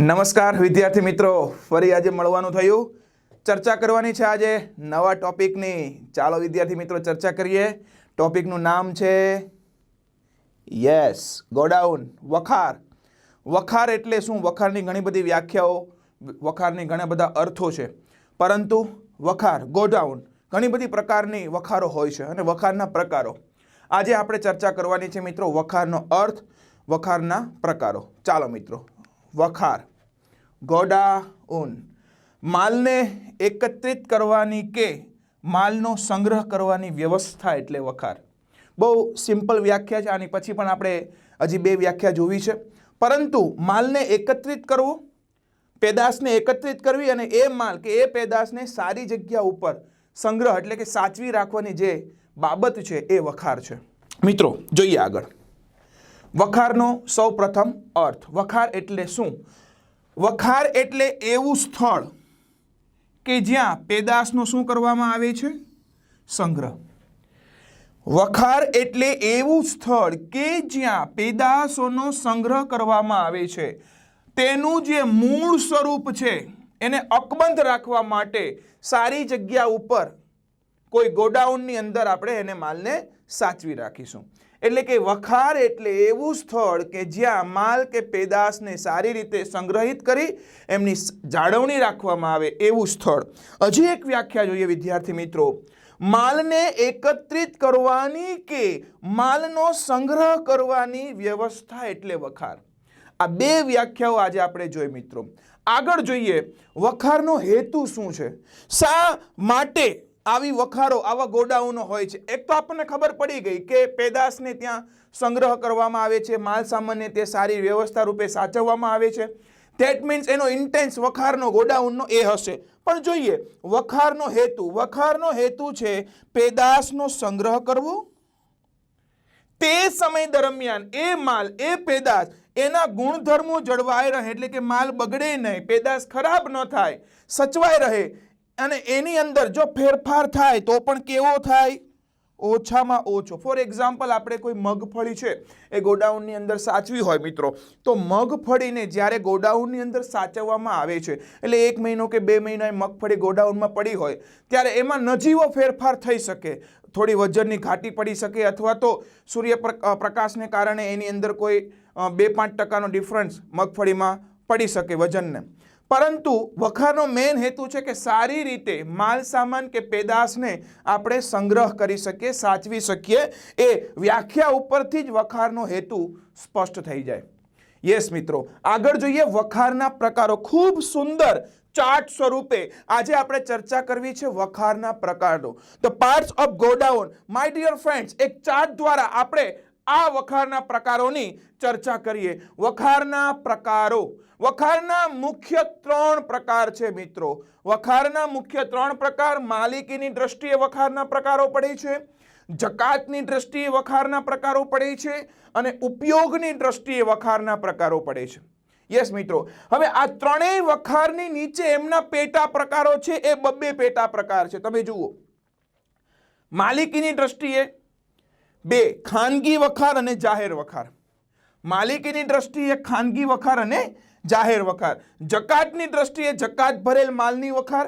નમસ્કાર વિદ્યાર્થી મિત્રો, ફરી આજે મળવાનું થયું. ચર્ચા કરવાની છે આજે નવા ટોપિકની. ચાલો વિદ્યાર્થી મિત્રો ચર્ચા કરીએ. ટોપિકનું નામ છે ગોડાઉન, વખાર. વખાર એટલે શું? વખારની ઘણી બધી વ્યાખ્યાઓ, વખારની ઘણા બધા અર્થો છે, પરંતુ વખાર, ગોડાઉન, ઘણી બધી પ્રકારની વખારો હોય છે અને વખારના પ્રકારો આજે આપણે ચર્ચા કરવાની છે મિત્રો. વખારનો અર્થ, વખારના પ્રકારો. ચાલો મિત્રો, વખાર, ગોડાઉન, માલને એકત્રિત કરવાની કે માલનો સંગ્રહ કરવાની વ્યવસ્થા એટલે વખાર. બહુ સિમ્પલ વ્યાખ્યા છે. આની પછી પણ આપણે હજી બે વ્યાખ્યા જોવી છે, પરંતુ માલને એકત્રિત કરવો, પેદાશને એકત્રિત કરવી અને એ માલ કે એ પેદાશને સારી જગ્યા ઉપર સંગ્રહ એટલે કે સાચવી રાખવાની જે બાબત છે એ વખાર છે. મિત્રો જોઈએ આગળ. વખારનો સૌ પ્રથમ અર્થ. વખાર એટલે શું? વખાર એટલે એવું સ્થળ કે જ્યાં પેદાશનો શું કરવામાં આવે છે? સંગ્રહ. વખાર એટલે એવું સ્થળ કે જ્યાં પેદાશોનો સંગ્રહ કરવામાં આવે છે. તેનું જે મૂળ સ્વરૂપ છે એને અકબંધ રાખવા માટે સારી જગ્યા ઉપર કોઈ ગોડાઉનની અંદર આપણે એને માલને સાચવી રાખીશું. એટલે કે વખાર એટલે એવું સ્થળ કે જ્યાં માલ કે પેદાશને સારી રીતે સંગ્રહિત કરી એમની જાળવણી રાખવામાં આવે એવું સ્થળ. હજી એક વ્યાખ્યા જોઈએ વિદ્યાર્થી મિત્રો. માલને એકત્રિત કરવાની કે માલનો સંગ્રહ કરવાની વ્યવસ્થા એટલે વખાર. આ બે વ્યાખ્યાઓ આજે આપણે જોઈ મિત્રો. આગળ જોઈએ વખારનો હેતુ શું છે, શા માટે આવી વખારો, આવા ગોડાઉનો હોય છે. એક તો આપણને ખબર પડી ગઈ કે પેદાશને ત્યાં સંગ્રહ કરવામાં આવે છે, માલ સામાનને તે સારી વ્યવસ્થા રૂપે સાચવવામાં આવે છે. ધેટ મીન્સ એનો ઇન્ટેન્સ વખારનો, ગોડાઉનનો એ હશે. પણ જોઈએ વખારનો હેતુ. વખારનો હેતુ છે પેદાશનો સંગ્રહ કરવો, તે સમય દરમિયાન એ માલ, એ પેદાશ, એના ગુણધર્મો જળવાઈ રહે, એટલે કે માલ બગડે નહીં, પેદાશ ખરાબ ન થાય, સચવાઈ રહે. અને એની અંદર જો ફેરફાર થાય તો પણ કેવો થાય? ઓછામાં ઓછો. ફોર એક્ઝામ્પલ, આપણે કોઈ મગફળી છે એ ગોડાઉનની અંદર સાચવી હોય મિત્રો, તો મગફળીને જ્યારે ગોડાઉનની અંદર સાચવવામાં આવે છે, એટલે 1 મહિનો કે 2 મહિના એ મગફળી ગોડાઉનમાં પડી હોય ત્યારે એમાં નજીવો ફેરફાર થઈ શકે. થોડી વજનની ઘાટી પડી શકે, અથવા તો સૂર્યપ્રકાશને કારણે એની અંદર કોઈ 2-5% ડિફરન્સ મગફળીમાં પડી શકે વજનને. પરંતુ વખારનો મેઇન હેતુ છે કે સારી રીતે માલ સામાન કે પેદાશને આપણે સંગ્રહ કરી શકીએ, સાચવી શકીએ. એ વ્યાખ્યા ઉપરથી જ વખારનો હેતુ સ્પષ્ટ થઈ જાય. યસ મિત્રો, આગળ જોઈએ વખારના પ્રકારો. ખૂબ સુંદર ચાર્ટ સ્વરૂપે આજે આપણે ચર્ચા કરવી છે વખારના પ્રકારો. The parts of godown. My dear friends, એક ચાર્ટ દ્વારા આપણે આ વખારના પ્રકારોની ચર્ચા કરીએ. વખારના પ્રકારો. વખારના મુખ્ય 3 પ્રકાર છે મિત્રો. વખારના મુખ્ય 3 પ્રકાર. માલિકીની દ્રષ્ટિએ વખારના પ્રકારો પડે છે, જકાતની દ્રષ્ટિએ વખારના પ્રકારો પડે છે અને ઉપયોગની દ્રષ્ટિએ વખારના પ્રકારો પડે છે. યસ મિત્રો, હવે આ ત્રણેય વખારની નીચે એમના પેટા પ્રકારો છે. એ 2 પેટા પ્રકાર છે. તમે જુઓ, માલિકીની દ્રષ્ટિએ 2, ખાનગી વખાર અને જાહેર વખાર. માલિકીની દ્રષ્ટિએ ખાનગી વખાર અને જાહેર વખાર. જકાતની દ્રષ્ટિએ જકાત ભરેલ માલની વખાર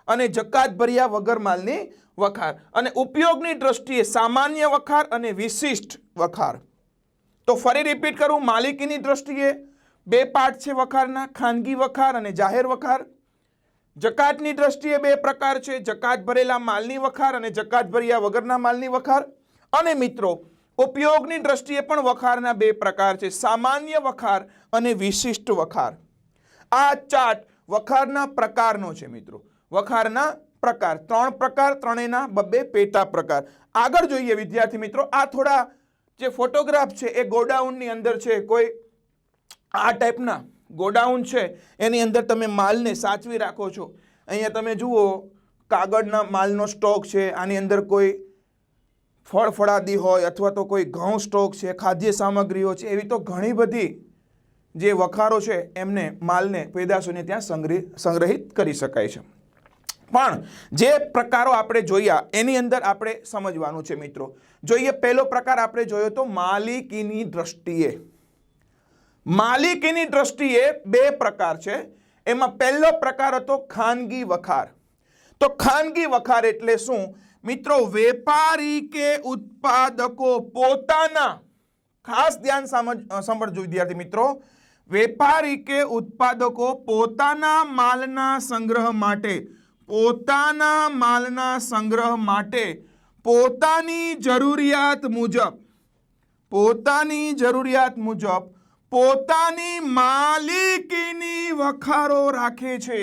અને જકાત ભર્યા વગર માલની વખાર. અને ઉપયોગની દ્રષ્ટિએ સામાન્ય વખાર અને વિશિષ્ટ વખાર. તો ફરી રિપીટ કરું, માલિકીની દ્રષ્ટિએ 2 પાર્ટ છે વખારના, ખાનગી વખાર અને જાહેર વખાર. જકાતની દ્રષ્ટિએ 2 પ્રકાર છે, જકાત ભરેલા માલની વખાર અને જકાત ભર્યા વગરના માલની વખાર. અને મિત્રો ઉપયોગની દ્રષ્ટિએ પણ વખારના 2 પ્રકાર છે, સામાન્ય વખાર અને વિશિષ્ટ વખાર. આ ચાર્ટ વખારના પ્રકારનો છે મિત્રો. વખારના પ્રકાર 3 પ્રકાર, ત્રણેયના 2 પેટા પ્રકાર. આગળ જોઈએ વિદ્યાર્થી મિત્રો. આ થોડા જે ફોટોગ્રાફ છે એ ગોડાઉનની અંદર છે. કોઈ આ ટાઈપના ગોડાઉન છે, એની અંદર તમે માલને સાચવી રાખો છો. અહીંયા તમે જુઓ કાગળના માલનો સ્ટોક છે. આની અંદર કોઈ ફળ ફળાદી હોય અથવા તો કોઈ ઘઉં સ્ટોક છે, ખાદ્ય સામગ્રીઓ છે. એવી તો ઘણી બધી જે વખારો છે એમને માલને, પેદાશોને ત્યાં સંગ્રહિત કરી શકાય છે. પણ જે પ્રકારો આપણે જોયા એની અંદર આપણે સમજવાનું છે મિત્રો. જોઈએ પહેલો પ્રકાર આપણે જોયો તો માલિકીની દ્રષ્ટિએ. માલિકીની દ્રષ્ટિએ બે પ્રકાર છે. એમાં પહેલો પ્રકાર હતો ખાનગી વખાર. તો ખાનગી વખાર એટલે શું મિત્રો? વેપારી કે ઉત્પાદકો પોતાના, ખાસ ધ્યાન સાંભળજો વિદ્યાર્થી મિત્રો, વેપારી કે ઉત્પાદકો પોતાના માલના સંગ્રહ માટે પોતાની જરૂરિયાત મુજબ પોતાની માલિકીની વખારો રાખે છે.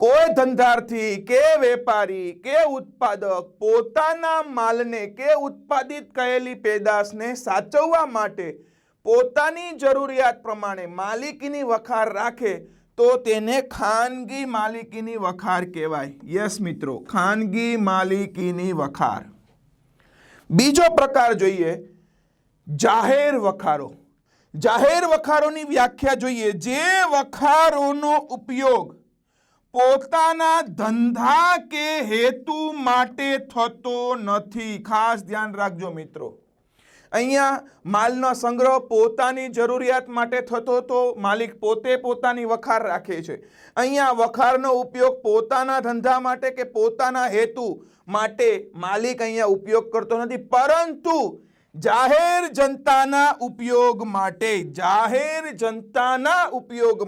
કોઈ ધંધાર્થી કે વેપારી કે ઉત્પાદક પોતાના માલને કે ઉત્પાદિત કરેલી પેદાશને સાચવવા માટે પોતાની જરૂરિયાત પ્રમાણે માલિકીની વખાર રાખે તો તેને ખાનગી માલિકીની વખાર કહેવાય. યસ મિત્રો, ખાનગી માલિકીની વખાર. બીજો પ્રકાર જોઈએ જાહેર વખારો. જાહેર વખારોની વ્યાખ્યા જોઈએ. જે વખારોનો ઉપયોગ પોતાના ધંધા કે હેતુ માટે થતો નથી. ખાસ ધ્યાન રાખજો મિત્રો, અહીંયા માલનો સંગ્રહ પોતાની જરૂરિયાત માટે થતો તો માલિક પોતે પોતાની વખાર રાખે છે. અહીંયા વખારનો ઉપયોગ પોતાના ધંધા માટે કે પોતાના હેતુ માટે માલિક અહીંયા ઉપયોગ કરતો નથી, પરંતુ જાહેર જનતાના ઉપયોગ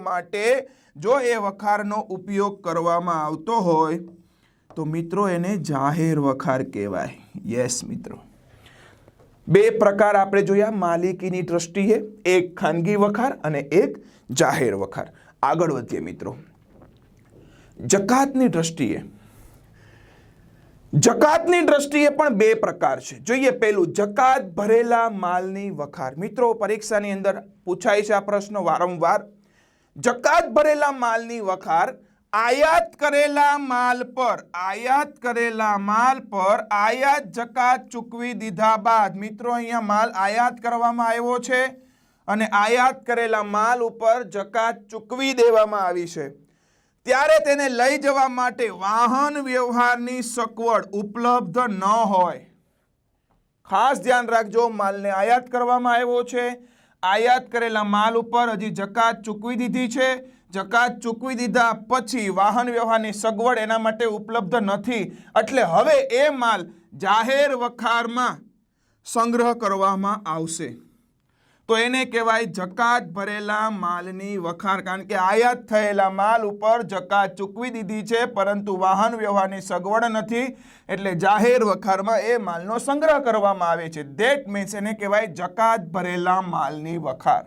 માટે જો એ વખારનો ઉપયોગ કરવામાં આવતો હોય તો મિત્રો એને જાહેર વખાર કહેવાય. યસ મિત્રો, બે પ્રકાર આપણે જોયા માલિકીની દ્રષ્ટિએ, એક ખાનગી વખાર અને એક જાહેર વખાર. આગળ વધીએ મિત્રો. જકાતની દ્રષ્ટિએ પણ બે પ્રકાર છે. જોઈએ પહેલું જકાત ભરેલા માલની વખાર. મિત્રો પરીક્ષાની અંદર પૂછાય છે આ પ્રશ્ન વારંવાર. જકાત ભરેલા માલની વખાર આયાત કરેલા માલ પર આયાત જકાત ચૂકવી દીધા બાદ. મિત્રો અહીંયા માલ આયાત કરવામાં આવ્યો છે અને આયાત કરેલા માલ ઉપર જકાત ચૂકવી દેવામાં આવી છે, ત્યારે તેને લઈ જવા માટે વાહન વ્યવહારની સગવડ ઉપલબ્ધ ન હોય. ખાસ ધ્યાન રાખજો, માલને આયાત કરવામાં આવ્યો છે, આયાત કરેલા માલ ઉપર હજી જકાત ચૂકવી દીધી છે, જકાત ચૂકવી દીધા પછી વાહન વ્યવહારની સગવડ એના માટે ઉપલબ્ધ નથી, એટલે હવે એ માલ જાહેર વખારમાં સંગ્રહ કરવામાં આવશે તો એને કહેવાય જકાત ભરેલા માલની વખાર. કારણ કે આયાત થયેલા માલ ઉપર જકાત ચૂકવી દીધી છે પરંતુ વાહન વ્યવહારની સગવડ નથી, એટલે જાહેર વખારમાં એ માલનો સંગ્રહ કરવામાં આવે છે. ધેટ મીન્સ એને કહેવાય જકાત ભરેલા માલની વખાર.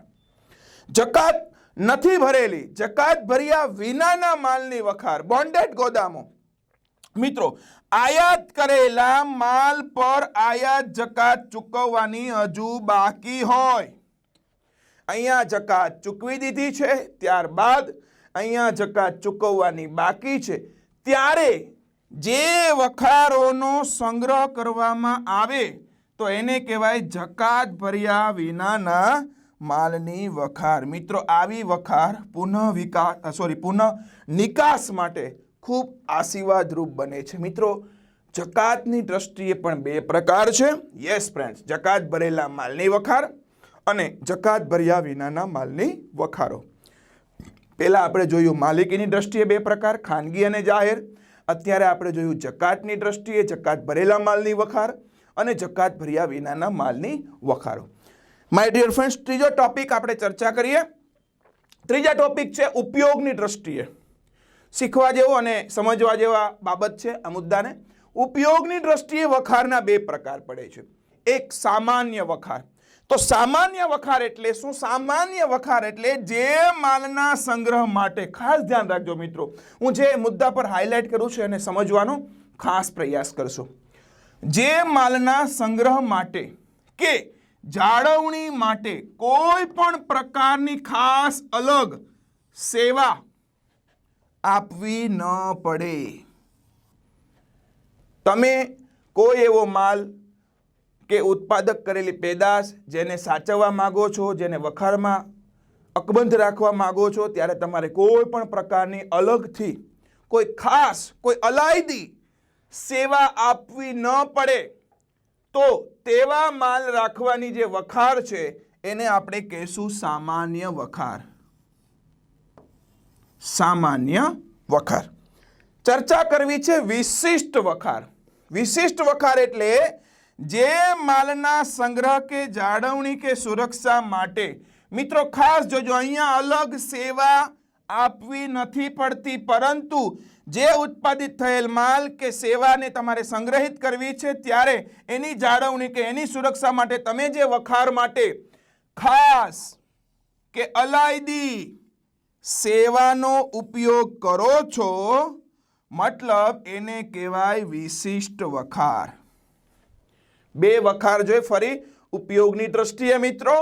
જકાત નથી ભરેલી, જકાત ભર્યા વિનાના માલની વખાર, બોન્ડેડ ગોદામો. મિત્રો આયાત કરેલા માલ પર આયાત જકાત ચૂકવવાની હજુ બાકી હોય, અહીંયા જકાત ચૂકવી દીધી છે, ત્યારબાદ અહીંયા જકાત ચૂકવવાની બાકી છે, ત્યારે જે વખારોનો સંગ્રહ કરવામાં આવે તો એને કહેવાય જકાત ભર્યા વિનાના માલની વખાર. મિત્રો આવી વખાર પુનઃ નિકાસ માટે ખૂબ આશીર્વાદરૂપ બને છે. મિત્રો જકાતની દ્રષ્ટિએ પણ બે પ્રકાર છે. યસ ફ્રેન્ડ્સ, જકાત ભરેલા માલની વખાર અને જકાત ભર્યા વિનાના માલની વખારો. પહેલા આપણે જોયું માલિકીની દ્રષ્ટિએ બે પ્રકાર, ખાનગી અને જાહેર. અત્યારે આપણે જોયું જકાતની દ્રષ્ટિએ જકાત ભરેલા માલની વખાર અને જકાત ભર્યા વિનાના માલની વખારો. માય ડિયર ફ્રેન્ડ્સ, ત્રીજો ટોપિક આપણે ચર્ચા કરીએ. ત્રીજા ટોપિક છે ઉપયોગની દ્રષ્ટિએ. શીખવા જેવો અને સમજવા જેવા બાબત છે આ મુદ્દાને. ઉપયોગની દ્રષ્ટિએ વખારના બે પ્રકાર પડે છે. એક સામાન્ય વખાર. તો સામાન્ય વખાર એટલે શું? સામાન્ય વખાર એટલે જે માલના સંગ્રહ માટે, ખાસ ધ્યાન રાખજો મિત્રો, હું જે મુદ્દા પર હાઇલાઇટ કરું છું એને સમજવાનો ખાસ પ્રયાસ કરશો. જે માલના સંગ્રહ માટે કે જાળવણી માટે કોઈ પણ પ્રકારની ખાસ અલગ સેવા આપવી ન પડે. તમે કોઈ એવો માલ કે ઉત્પાદક કરેલી પેદાશ જેને સાચવવા માંગો છો, જેને વખારમાં અકબંધ રાખવા માંગો છો, ત્યારે તમારે કોઈ પણ પ્રકારની અલગથી કોઈ ખાસ કોઈ અલાયદી સેવા આપવી ન પડે. તો તેવા માલ રાખવાની જે વખાર છે એને આપણે કહેશું સામાન્ય વખાર. સામાન્ય વખાર. ચર્ચા કરવી છે વિશિષ્ટ વખાર. વિશિષ્ટ વખાર એટલે જે માલના સંગ્રહ કે જાળવણી કે સુરક્ષા માટે, મિત્રો ખાસ જોજો, અહીંયા અલગ સેવા આપવી નથી પડતી, પરંતુ જે ઉત્પાદિત થયેલ માલ કે સેવાને તમારે સંગ્રહિત કરવી છે ત્યારે એની જાળવણી કે એની સુરક્ષા માટે તમે જે વખાર માટે ખાસ કે અલાયદી સેવાનો ઉપયોગ કરો છો, મતલબ એને કહેવાય વિશિષ્ટ વખાર. બે વખાર જોઈએ ફરી ઉપયોગની દ્રષ્ટિએ મિત્રો.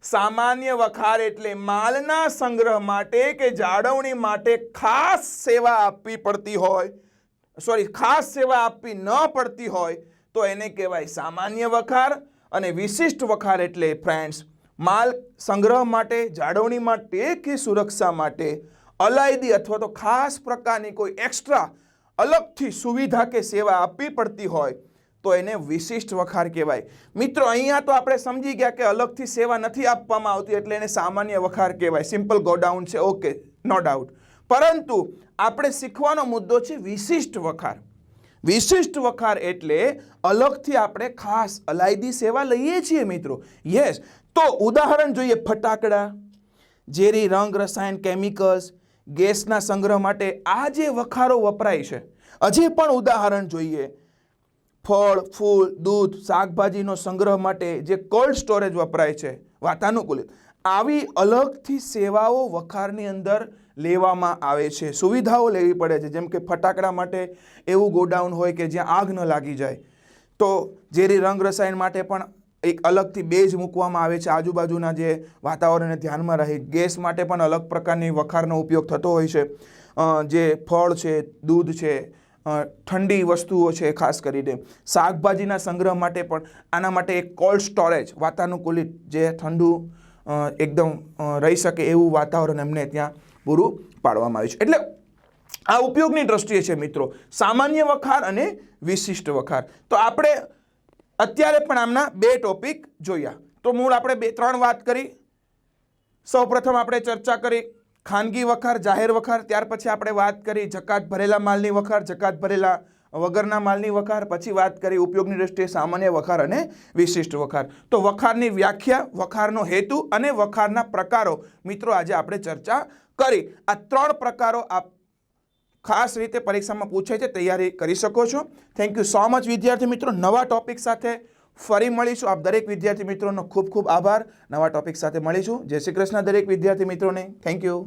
સામાન્ય વખાર એટલે માલના સંગ્રહ માટે કે જાળવણી માટે ખાસ સેવા આપવી પડતી હોય, ખાસ સેવા આપવી ન પડતી હોય તો એને કહેવાય સામાન્ય વખાર. અને વિશિષ્ટ વખાર એટલે ફ્રેન્ડ્સ માલ સંગ્રહ માટે, જાળવણી માટે કે સુરક્ષા માટે અલાયદી અથવા તો ખાસ પ્રકારની કોઈ એક્સ્ટ્રા અલગથી સુવિધા કે સેવા આપવી પડતી હોય તો એને વિશિષ્ટ વખાર કહેવાય. મિત્રો અહીંયા તો આપણે સમજી ગયા કે અલગથી સેવા નથી આપવામાં આવતી એટલે એને સામાન્ય વખાર કહેવાય. સિમ્પલ ગોડાઉન છે, ઓકે, નો ડાઉટ. પરંતુ આપણે શીખવાનો મુદ્દો છે વિશિષ્ટ વખાર. વિશિષ્ટ વખાર એટલે અલગથી આપણે ખાસ અલાયદી સેવા લઈએ છીએ મિત્રો. યસ. તો ઉદાહરણ જોઈએ, ફટાકડા, ઝેરી રંગ, રસાયણ, કેમિકલ્સ, ગેસના સંગ્રહ માટે આ જે વખારો વપરાય છે. હજી પણ ઉદાહરણ જોઈએ, ફળ, ફૂલ, દૂધ, શાકભાજીનો સંગ્રહ માટે જે કોલ્ડ સ્ટોરેજ વપરાય છે, વાતાનુકૂલિત, આવી અલગથી સેવાઓ વખારની અંદર લેવામાં આવે છે, સુવિધાઓ લેવી પડે છે. જેમ કે ફટાકડા માટે એવું ગોડાઉન હોય કે જ્યાં આગ ન લાગી જાય, તો ઝેરી રંગ રસાયણ માટે પણ એક અલગથી બેઝ મૂકવામાં આવે છે આજુબાજુના જે વાતાવરણને ધ્યાનમાં રહે. ગેસ માટે પણ અલગ પ્રકારની વખારનો ઉપયોગ થતો હોય છે. જે ફળ છે, દૂધ છે, ઠંડી વસ્તુઓ છે, ખાસ કરીને શાકભાજીના સંગ્રહ માટે પણ આના માટે એક કોલ્ડ સ્ટોરેજ, વાતાનુકૂલિત, જે ઠંડુ એકદમ રહી શકે એવું વાતાવરણ એમને ત્યાં પૂરું પાડવામાં આવ્યું છે. એટલે આ ઉપયોગની દ્રષ્ટિએ છે મિત્રો, સામાન્ય વખાર અને વિશિષ્ટ વખાર. તો આપણે અત્યારે પણ આમના બે ટોપિક જોયા. તો મૂળ આપણે ત્રણ વાત કરી. સૌપ્રથમ આપણે ચર્ચા કરી ખાનગી વખાર, જાહેર વખાર. ત્યાર પછી આપણે વાત કરી જકાત ભરેલા માલની વખાર, જકાત ભરેલા વગરના માલની વખાર. પછી વાત કરી ઉપયોગની દ્રષ્ટિએ સામાન્ય વખાર અને વિશિષ્ટ વખાર. તો વખારની વ્યાખ્યા, વખારનો હેતુ અને વખારના પ્રકારો મિત્રો આજે આપણે ચર્ચા કરી. આ ત્રણ પ્રકારો આપ ખાસ રીતે પરીક્ષામાં પૂછાય છે, તૈયારી કરી શકો છો. થેન્ક યુ સો મચ વિદ્યાર્થી મિત્રો. નવા ટોપિક સાથે ફરી મળીશું. આપ દરેક વિદ્યાર્થી મિત્રોનો ખૂબ ખૂબ આભાર. નવા ટોપિક સાથે મળીશું. જય શ્રી કૃષ્ણ દરેક વિદ્યાર્થી મિત્રોને. Thank you.